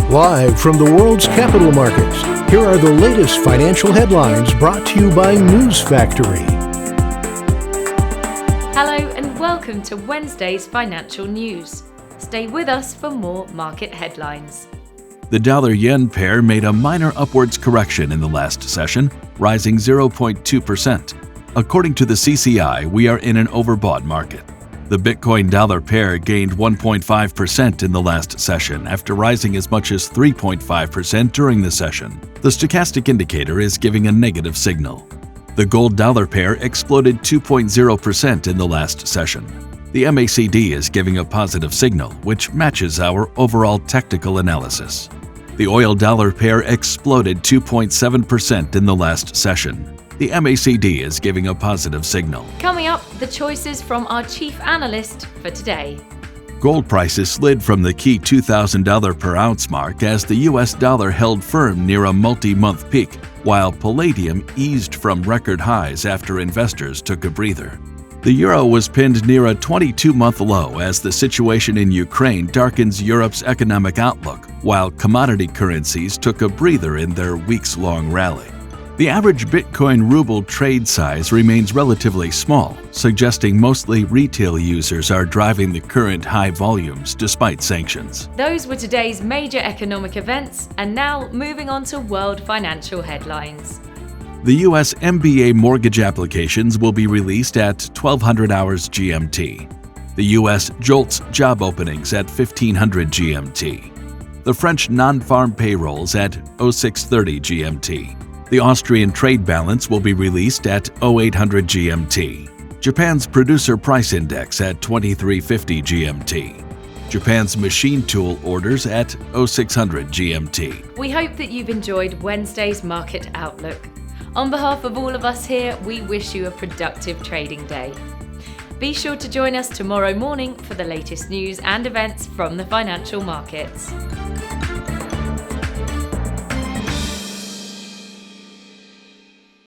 Live from the world's capital markets, here are the latest financial headlines brought to you by News Factory. Hello and welcome to Wednesday's financial news. Stay with us for more market headlines. The dollar-yen pair made a minor upwards correction in the last session, rising 0.2%. According to the CCI, we are in an overbought market. The Bitcoin-dollar pair gained 1.5% in the last session after rising as much as 3.5% during the session. The stochastic indicator is giving a negative signal. The gold-dollar pair exploded 2.0% in the last session. The MACD is giving a positive signal, which matches our overall technical analysis. The oil-dollar pair exploded 2.7% in the last session. The MACD is giving a positive signal. Coming up, the choices from our chief analyst for today. Gold prices slid from the key $2,000 per ounce mark as the US dollar held firm near a multi-month peak, while palladium eased from record highs after investors took a breather. The euro was pinned near a 22-month low as the situation in Ukraine darkens Europe's economic outlook, while commodity currencies took a breather in their weeks-long rally. The average Bitcoin ruble trade size remains relatively small, suggesting mostly retail users are driving the current high volumes despite sanctions. Those were today's major economic events, and now moving on to world financial headlines. The U.S. MBA mortgage applications will be released at 1200 hours GMT. The U.S. JOLTS job openings at 1500 GMT. The French non-farm payrolls at 0630 GMT. The Austrian trade balance will be released at 0800 GMT. Japan's producer price index at 2350 GMT. Japan's machine tool orders at 0600 GMT. We hope that you've enjoyed Wednesday's market outlook. On behalf of all of us here, we wish you a productive trading day. Be sure to join us tomorrow morning for the latest news and events from the financial markets.